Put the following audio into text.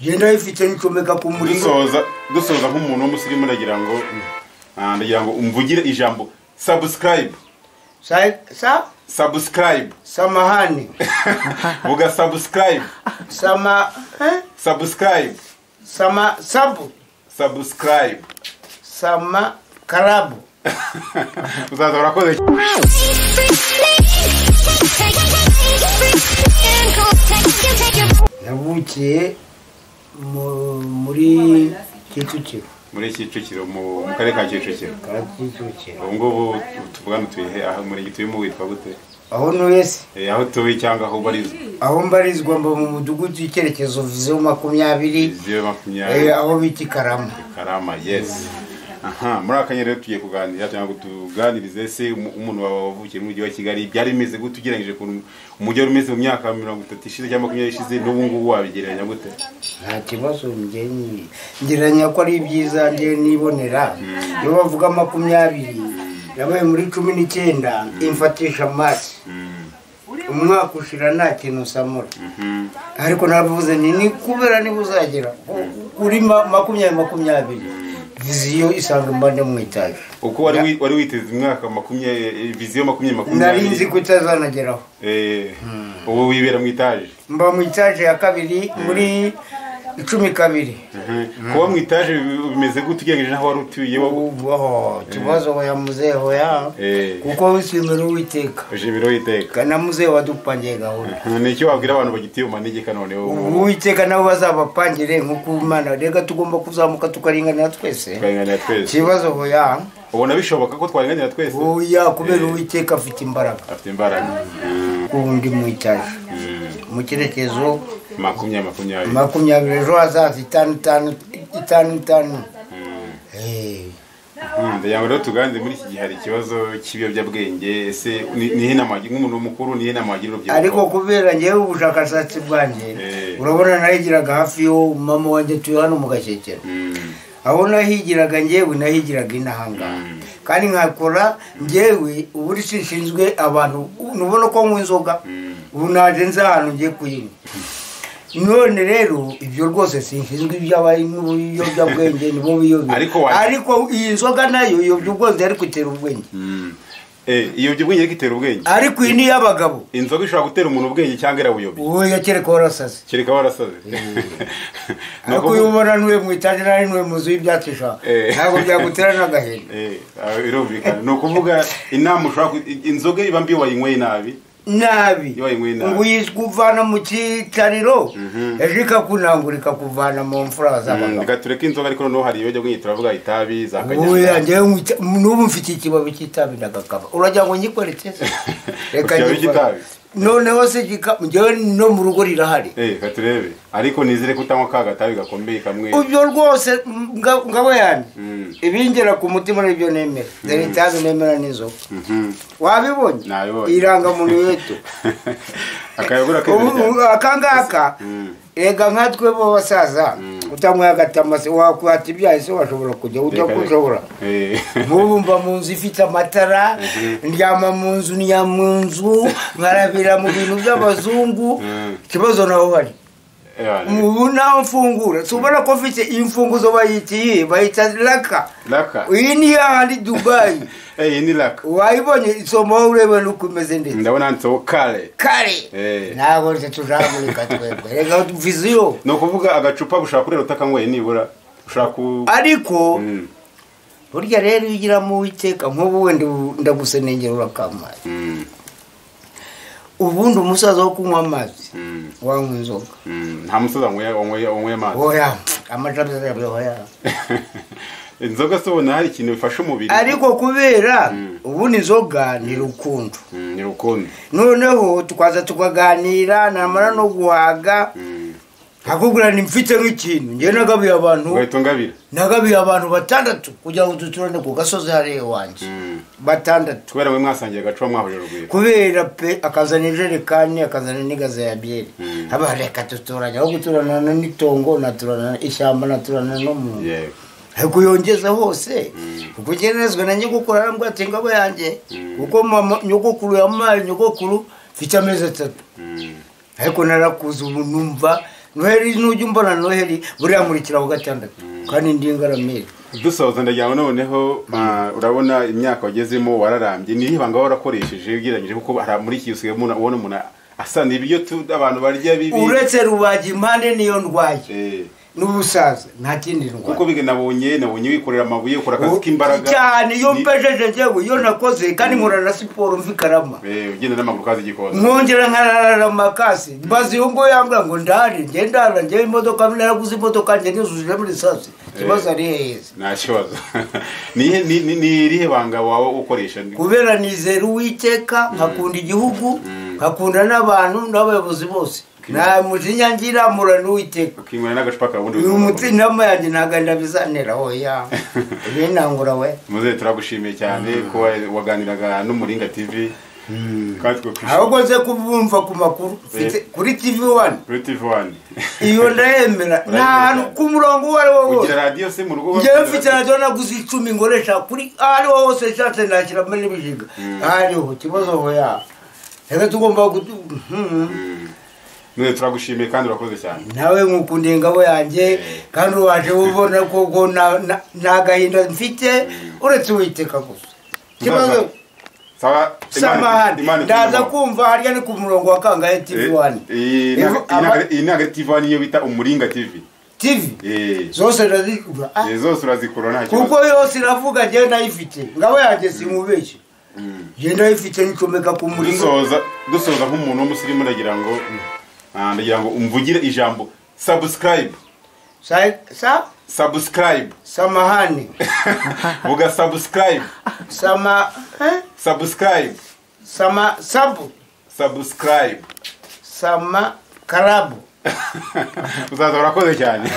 Yenda ifite nicomeka ku muriro. Dusoza nk'umuntu w'umusirimu ndagira ngo umvugire ijambo subscribe. Subscribe. Samahani. Vuga subscribe. Subscribe. Subscribe. Sama karabu. Uzaza urakoze. Navukiye muri Kicukiro. Muri Kicukiro mu karere ka Kicukiro. Ngubu tuvugana tuyihe aho muri gituyemo witwa gute? Aho nuyese. Aho tuwi cyangwa aho barizwa. Aho mbarizwa mba mu mudugudu icyerekezo viziyo 20. Aho biti Karama. Karama, yes. Aha, muri akanya rero tugiye kuganira cyangwa tuganirize se umuntu wavukiye mu mujyi wa Kigali byari bimeze gute ugereranyije ku umujyi umeze mu myaka 30 ishize cyangwa 20 ishize n'ubu ngubu wabigereranya gute? Nta kibazo mgenyi ngereranya ko ari byiza ngiye nibonera iyo bavuga 20 yabaye muri 19 imfatisha masi umwaka ushira nta kintu samura ariko navuze ni kubera ni buzagera kuri 20 viziyo isanga mbande mu itaje uko wari witeze imwaka 20 viziyo 20 narinzi kutazanageraho ubu wibera mu itaje mba mu itaje ya kabiri muri 12 kuba mu itaje bimeze gute ugeregeje naho wari utuye kibazo ya muzeho ya kuko wishimira Uwiteka ushimira Uwiteka kana muzeho wadupangiye gahunda nicyo wabwira abantu bagitiye umanegeka none Uwiteka nabo bazabapangire nkuko Imana rega tugomba kuzamuka tukaringanira twese kibazo hoya ubona bishoboka ko twaringanira twese oya kubera Uwiteka afite imbaraga kundi mu itaje mu kirekezo 20 ejo hazaza 5 ndayango rero tuganze muri iki gihe hari ikibazo cy'ibiyobyabwenge ese nihe namagi nk'umuntu mukuru nihe namagiriro byo ariko kubera ngewe ubushakashatsi bwanjye urabona nahigiraga hafi yo mama wanjye tuye hano mu Gashyekero aho nahigiraga ngewe nahigiraga inahanga kandi nkakora ngewe uburi shinzwe abantu nubona ko nk'inzoga ubu naje nza hano ngiye kuyinywa none rero ibyo rwose sinshizwe ibyabaye n'ubuyobyabwenge nibo biyobye ariko iyi nzoga nayo iyo by'ubwonze ari kutera ubwenge iyo by'ubwenge kitera ubwenge ariko ini y'abagabo inzoga ishobora gutera umuntu ubwenge cyangwa irabuyobye oya kereka warasaze ariko ubona nuwe mu itaje nari nuwe muzu y'ibyatisha ntabwo byagutera n'agahenda irumvikana no kuvuga inama ushobora inzoga iba mbi wayinyweye nabi ngo yizkuvana mu kitariro ejika kunangurika kuvana mu mfura z'abagabo ngatureka inzoga ariko no hari iyo byo turavuga itabi zakajya oya nje nubu mfite ikibabi cy'itabi ndagakaba urajya ngo nyikweretse reka nyikitabi none hose ngewe no mu rugo rirahari katurebe ariko nizire kutanywa kagatabi gakomeye kamwe ubyo rwose ngabo yani ibingera ku mutima n'ibyo nemera dore itabi nemera n'inzoga wabibonye iranga muntu wetu akayogura akangaka ega nkatwe bo basaza utamwe agatamase wakwata ibyaye se washobora kujya ujya kushobora mubumba mu nzu ifite amatara ndyama mu nzu nyamunzu nkarabira mu bintu by'abazungu kibazo naho hari ubu naho mfungura subona ko mfite imfunguzo bayita laka iyi ni yahandi Dubai ni laka wayibonye isomo urebe nuko imeze ndetse ndabona nto kare ntabwo tujagurika twebwe rega viziyo no kuvuga agacupa bushaka kurera utakanyweye nibura ushaka ariko burya rero ugira mu Uwiteka nk'ubu wende ndagusenengera urakamaye ubundi umusaza wo kunywa amazi wanywa inzoga nta musaza wanywa amazi oya amajabye yaboya inzoga sobona hari ikintu bifasha umubiri ariko kubera ubundi inzoga ni rukundo noneho tukaza tukaganira namara no guhaga hakugura ni mfite nk'ikintu ngiye nagabiye abantu nagabiye abantu 6 kugira ngo duturane ku gasozi hari wanje 6 kubera mwe mwasangiye gacupa mwahuje rugwiro kubera pe akazana ijerekani akazana n'igaza ya biere haba reka tuturanye aho guturana n'itongo naturana ishyamba naturana no mu ariko yongeza hose kugerezwe na nyogokuru arambwa ati ngabo yanjye kuko mama nyogokuru yamaye nyogokuru mfite amezi 3 ariko narakuze ubu numva Noheli n'ujya umbona Noheli buriya murikira ku gatandatu kandi ndi Ngaramire. Dusoza ndagira noneho urabona imyaka wagezemo wararambye ni ibanga warakoresheje ugereranyije kuko muri iki usigaye ubona umuntu asana ibyo abantu barya bibi uretse rubaji impande niyo ndwaye n'ubusaza nta kindi ndwaye kuko bige nabonye wikorera amabuye ukora akazi k'imbaraga cyane iyo mpejeje jewe iyo nakoze kandi nkora na siporo mvikarama ugenda n'amaguru kazi gikoza nkongera nkarara makasi bazi ngo yambwa ngo ndari ngendana nge imodoka naraguze imodoka nge nizuje muri sasi kibazo ari heza nta kibazo ni irihe banga wawe ukoresha kubera nizera Uwiteka nkakunda igihugu nkakunda n'abantu n'abayobozi bose na mujinya ngira murana Uwiteka ukingwana n'agacupa kabundi umutima yanjye ntaganda bizanera hoya ibinangura we muze turagushimiye cyane ko waganiraga n'Umuringa TV ahubwo ze kubumva ku makuru kuri TV1 iyo ndayemera nta ku murongo wari wowe ugira radio se mu rugo ngewe mfite radio naguze 10 ngoresha kuri ari wowe hose cyatse ndakira muri bijiga ari ho kibazo hoya reka tugomba Mwe turagushimiye kandi urakoze cyane nawe nkukunde ngabo yanjye kandi waje ubona ko nagahinda mfite uretse Uwiteka gusa kibazo Samahani ndaza kumva harya ni ku murongo wa kangahe TV1 inaga TV1 iyo bita Umuringa TV zose ndazikura zose urazikura nta kibazo kuko yose iravuga je ndayifite ngabo yanjye simubeshye je ndayifite nicomeka ku Muringa dusoza nk'umuntu w'umusirimu ndagira ngo umvugire ijambo subscribe subscribe samahani vuga subscribe subscribe subscribe karabu uzaza urakoze cyane